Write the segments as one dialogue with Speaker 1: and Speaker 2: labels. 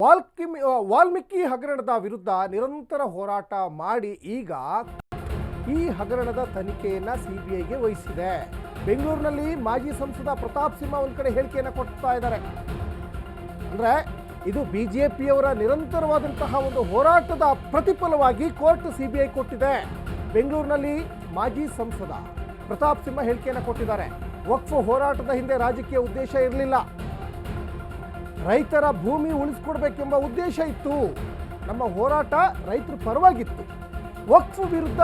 Speaker 1: ವಾಲ್ಮೀಕಿ ಹಗರಣದ ವಿರುದ್ಧ ನಿರಂತರ ಹೋರಾಟ ಮಾಡಿ ಈಗ ಈ ಹಗರಣದ ತನಿಖೆಯನ್ನು ಸಿಬಿಐಗೆ ವಹಿಸಿದೆ. ಬೆಂಗಳೂರಿನಲ್ಲಿ ಮಾಜಿ ಸಂಸದ ಪ್ರತಾಪ್ ಸಿಂಹ ಒಂದು ಕಡೆ ಹೇಳಿಕೆಯನ್ನು ಕೊಡ್ತಾ ಇದ್ದಾರೆ. ಅಂದರೆ ಇದು ಬಿಜೆಪಿಯವರ ನಿರಂತರವಾದಂತಹ ಒಂದು ಹೋರಾಟದ ಪ್ರತಿಫಲವಾಗಿ ಕೋರ್ಟ್ ಸಿಬಿಐ ಕೊಟ್ಟಿದೆ. ಬೆಂಗಳೂರಿನಲ್ಲಿ ಮಾಜಿ ಸಂಸದ ಪ್ರತಾಪ್ ಸಿಂಹ ಹೇಳಿಕೆಯನ್ನು ಕೊಟ್ಟಿದ್ದಾರೆ. ವಕ್ಫ್ ಹೋರಾಟದ ಹಿಂದೆ ರಾಜಕೀಯ ಉದ್ದೇಶ ಇರಲಿಲ್ಲ, ರೈತರ ಭೂಮಿ ಉಳಿಸ್ಕೊಡ್ಬೇಕೆಂಬ ಉದ್ದೇಶ ಇತ್ತು. ನಮ್ಮ ಹೋರಾಟ ರೈತರ ಪರವಾಗಿತ್ತು. ವಕ್ಫ್ ವಿರುದ್ಧ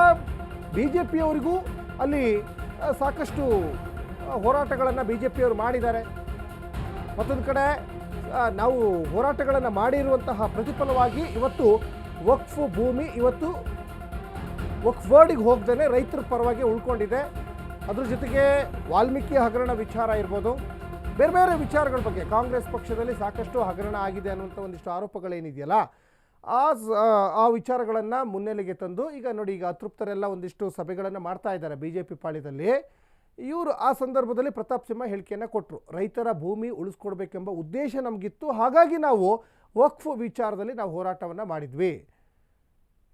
Speaker 1: ಬಿಜೆಪಿಯವರಿಗೂ ಅಲ್ಲಿ ಸಾಕಷ್ಟು ಹೋರಾಟಗಳನ್ನು ಬಿಜೆಪಿಯವರು ಮಾಡಿದ್ದಾರೆ. ಮತ್ತೊಂದು ಕಡೆ ನಾವು ಹೋರಾಟಗಳನ್ನು ಮಾಡಿರುವಂತಹ ಪ್ರತಿಫಲವಾಗಿ ಇವತ್ತು ವಕ್ಫ್ ಭೂಮಿ ಇವತ್ತು ವಕ್ಫ್ ಬೋರ್ಡಿಗೆ ಹೋಗ್ದೇ ರೈತರ ಪರವಾಗಿ ಉಳ್ಕೊಂಡಿದೆ. ಅದ್ರ ಜೊತೆಗೆ ವಾಲ್ಮೀಕಿ ಹಗರಣ ವಿಚಾರ ಇರ್ಬೋದು, ಬೇರೆ ಬೇರೆ ವಿಚಾರಗಳ ಬಗ್ಗೆ ಕಾಂಗ್ರೆಸ್ ಪಕ್ಷದಲ್ಲಿ ಸಾಕಷ್ಟು ಹಗರಣ ಆಗಿದೆ ಅನ್ನುವಂಥ ಒಂದಿಷ್ಟು ಆರೋಪಗಳೇನಿದೆಯಲ್ಲ, ಆ ವಿಚಾರಗಳನ್ನು ಮುನ್ನೆಲೆಗೆ ತಂದು ಈಗ ನೋಡಿ, ಈಗ ಅತೃಪ್ತರೆಲ್ಲ ಒಂದಿಷ್ಟು ಸಭೆಗಳನ್ನು ಮಾಡ್ತಾ ಇದ್ದಾರೆ ಬಿ ಜೆ ಪಿ ಪಾಳ್ಯದಲ್ಲಿ. ಇವರು ಆ ಸಂದರ್ಭದಲ್ಲಿ ಪ್ರತಾಪ್ ಸಿಂಹ ಹೇಳಿಕೆಯನ್ನು ಕೊಟ್ಟರು. ರೈತರ ಭೂಮಿ ಉಳಿಸ್ಕೊಡ್ಬೇಕೆಂಬ ಉದ್ದೇಶ ನಮಗಿತ್ತು, ಹಾಗಾಗಿ ನಾವು ವಕ್ಫ್ ವಿಚಾರದಲ್ಲಿ ನಾವು ಹೋರಾಟವನ್ನು ಮಾಡಿದ್ವಿ.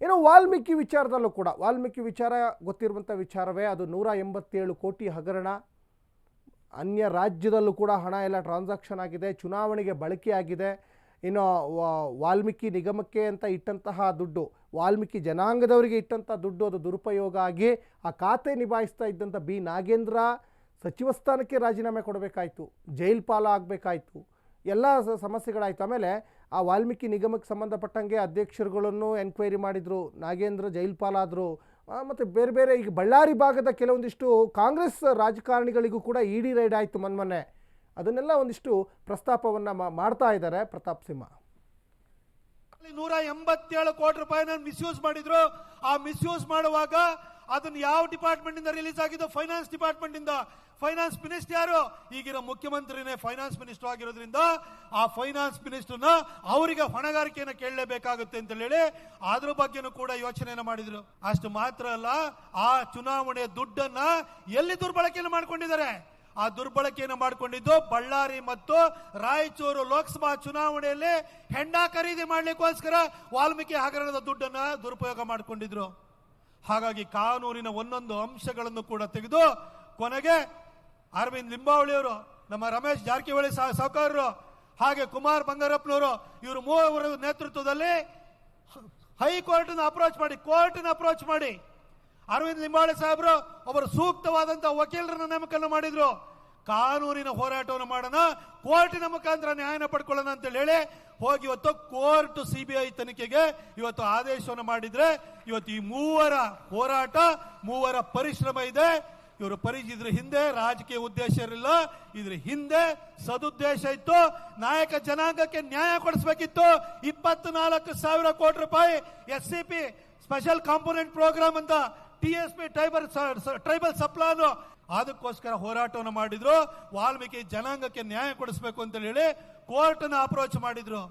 Speaker 1: ಇನ್ನು ವಾಲ್ಮೀಕಿ ವಿಚಾರದಲ್ಲೂ ಕೂಡ, ವಾಲ್ಮೀಕಿ ವಿಚಾರ ಗೊತ್ತಿರುವಂಥ ವಿಚಾರವೇ. ಅದು 187 ಕೋಟಿ ಹಗರಣ. ಅನ್ಯ ರಾಜ್ಯದಲ್ಲೂ ಕೂಡ ಹಣ ಎಲ್ಲ ಟ್ರಾನ್ಸಾಕ್ಷನ್ ಆಗಿದೆ, ಚುನಾವಣೆಗೆ ಬಳಕೆ ಆಗಿದೆ. ಇನ್ನು ವಾಲ್ಮೀಕಿ ನಿಗಮಕ್ಕೆ ಅಂತ ಇಟ್ಟಂತಹ ದುಡ್ಡು, ವಾಲ್ಮೀಕಿ ಜನಾಂಗದವರಿಗೆ ಇಟ್ಟಂಥ ದುಡ್ಡು ಅದು ದುರುಪಯೋಗ ಆಗಿ ಆ ಖಾತೆ ನಿಭಾಯಿಸ್ತಾ ಇದ್ದಂಥ ಬಿ ನಾಗೇಂದ್ರ ಸಚಿವ ಸ್ಥಾನಕ್ಕೆ ರಾಜೀನಾಮೆ ಕೊಡಬೇಕಾಯಿತು, ಜೈಲ್ ಪಾಲ ಆಗಬೇಕಾಯಿತು, ಎಲ್ಲ ಸಮಸ್ಯೆಗಳಾಯಿತು. ಆಮೇಲೆ ಆ ವಾಲ್ಮೀಕಿ ನಿಗಮಕ್ಕೆ ಸಂಬಂಧಪಟ್ಟಂಗೆ ಅಧ್ಯಕ್ಷರುಗಳನ್ನು ಎನ್ಕ್ವೈರಿ ಮಾಡಿದರು, ನಾಗೇಂದ್ರ ಜೈಲ್ ಪಾಲಾದರು. ಮತ್ತು ಬೇರೆ ಬೇರೆ ಈಗ ಬಳ್ಳಾರಿ ಭಾಗದ ಕೆಲವೊಂದಿಷ್ಟು ಕಾಂಗ್ರೆಸ್ ರಾಜಕಾರಣಿಗಳಿಗೂ ಕೂಡ ಇಡಿ ರೈಡ್ ಆಯಿತು ಮೊನ್ನೆ. ಅದನ್ನೆಲ್ಲ ಒಂದಿಷ್ಟು ಪ್ರಸ್ತಾಪವನ್ನು ಮಾಡ್ತಾ ಇದ್ದಾರೆ ಪ್ರತಾಪ್ ಸಿಂಹ.
Speaker 2: 187 ಕೋಟಿ ರೂಪಾಯಿನ ಮಿಸ್ಯೂಸ್ ಮಾಡಿದ್ರು. ಆ ಮಿಸ್ಯೂಸ್ ಮಾಡುವಾಗ ಅದನ್ನು ಯಾವ ಡಿಪಾರ್ಟ್ಮೆಂಟ್ ಇಂದ ರಿಲೀಸ್ ಆಗಿದ್ದು? ಫೈನಾನ್ಸ್ ಡಿಪಾರ್ಟ್ಮೆಂಟ್ ಇಂದ. ಫೈನಾನ್ಸ್ ಮಿನಿಸ್ಟರ್ ಯಾರು? ಈಗಿರೋ ಮುಖ್ಯಮಂತ್ರಿನೇ ಫೈನಾನ್ಸ್ ಮಿನಿಸ್ಟರ್ ಆಗಿರೋದ್ರಿಂದ ಆ ಫೈನಾನ್ಸ್ ಮಿನಿಸ್ಟರ್ನ ಅವರಿಗೆ ಹೊಣೆಗಾರಿಕೆಯನ್ನು ಕೇಳಲೇಬೇಕಾಗುತ್ತೆ ಅಂತ ಹೇಳಿ ಅದ್ರ ಬಗ್ಗೆನೂ ಕೂಡ ಯೋಚನೆಯನ್ನು ಮಾಡಿದ್ರು. ಅಷ್ಟು ಮಾತ್ರ ಅಲ್ಲ, ಆ ಚುನಾವಣೆ ದುಡ್ಡನ್ನ ಎಲ್ಲಿ ದುರ್ಬಳಕೆಯನ್ನು ಮಾಡ್ಕೊಂಡಿದ್ದಾರೆ? ಆ ದುರ್ಬಳಕೆಯನ್ನು ಮಾಡಿಕೊಂಡಿದ್ದು ಬಳ್ಳಾರಿ ಮತ್ತು ರಾಯಚೂರು ಲೋಕಸಭಾ ಚುನಾವಣೆಯಲ್ಲಿ ಹೆಂಡ ಖರೀದಿ ಮಾಡ್ಲಿಕ್ಕೋಸ್ಕರ ವಾಲ್ಮೀಕಿ ಹಗರಣದ ದುಡ್ಡನ್ನ ದುರುಪಯೋಗ ಮಾಡಿಕೊಂಡಿದ್ರು. ಹಾಗಾಗಿ ಕಾನೂನಿನ ಒಂದೊಂದು ಅಂಶಗಳನ್ನು ಕೂಡ ತೆಗೆದು ಕೊನೆಗೆ ಅರವಿಂದ್ ಲಿಂಬಾವಳಿಯವರು, ನಮ್ಮ ರಮೇಶ್ ಜಾರಕಿಹೊಳಿ ಸಾಹುಕಾರರು, ಹಾಗೆ ಕುಮಾರ್ ಬಂಗಾರಪ್ಪನವರು, ಇವರು ಮೂವರ ನೇತೃತ್ವದಲ್ಲಿ ಹೈಕೋರ್ಟ್ನ ಅಪ್ರೋಚ್ ಮಾಡಿ ಅರವಿಂದ್ ಲಿಂಬಾವಳಿ ಸಾಹೇಬರು ಒಬ್ಬರು ಸೂಕ್ತವಾದಂತಹ ವಕೀಲರನ್ನ ನೇಮಕ ಮಾಡಿದ್ರು. ಕಾನೂನಿನ ಹೋರಾಟವನ್ನು ಮಾಡೋಣ, ಕೋರ್ಟಿನ ಮುಖಾಂತರ ನ್ಯಾಯನ ಪಡ್ಕೊಳ್ಳೋಣ ಅಂತ ಹೇಳಿ ಹೋಗಿ ಇವತ್ತು ಕೋರ್ಟ್ ಸಿಬಿಐ ತನಿಖೆಗೆ ಇವತ್ತು ಆದೇಶವನ್ನು ಮಾಡಿದ್ರೆ, ಇವತ್ತು ಈ ಮೂವರ ಹೋರಾಟ, ಮೂವರ ಪರಿಶ್ರಮ ಇದೆ. ಇವರು ಇದ್ರ ಹಿಂದೆ ರಾಜಕೀಯ ಉದ್ದೇಶ ಇರಲಿಲ್ಲ, ಇದ್ರ ಹಿಂದೆ ಸದುದ್ದೇಶ ಇತ್ತು. ನಾಯಕ ಜನಾಂಗಕ್ಕೆ ನ್ಯಾಯ ಕೊಡಿಸಬೇಕಿತ್ತು. 24,000 ಕೋಟಿ ರೂಪಾಯಿ SCP ಸ್ಪೆಷಲ್ ಕಾಂಪೋನೆಂಟ್ ಪ್ರೋಗ್ರಾಮ್ ಅಂತ TSP ಟ್ರೈಬಲ್ ಸಪ್ಲಾನ್, ಅದಕ್ಕೋಸ್ಕರ ಹೋರಾಟವನ್ನು ಮಾಡಿದ್ರು. ವಾಲ್ಮೀಕಿ ಜನಾಂಗಕ್ಕೆ ನ್ಯಾಯ ಕೊಡಿಸಬೇಕು ಅಂತ ಹೇಳಿ ಕೋರ್ಟ್ ಅನ್ನು ಅಪ್ರೋಚ್ ಮಾಡಿದ್ರು.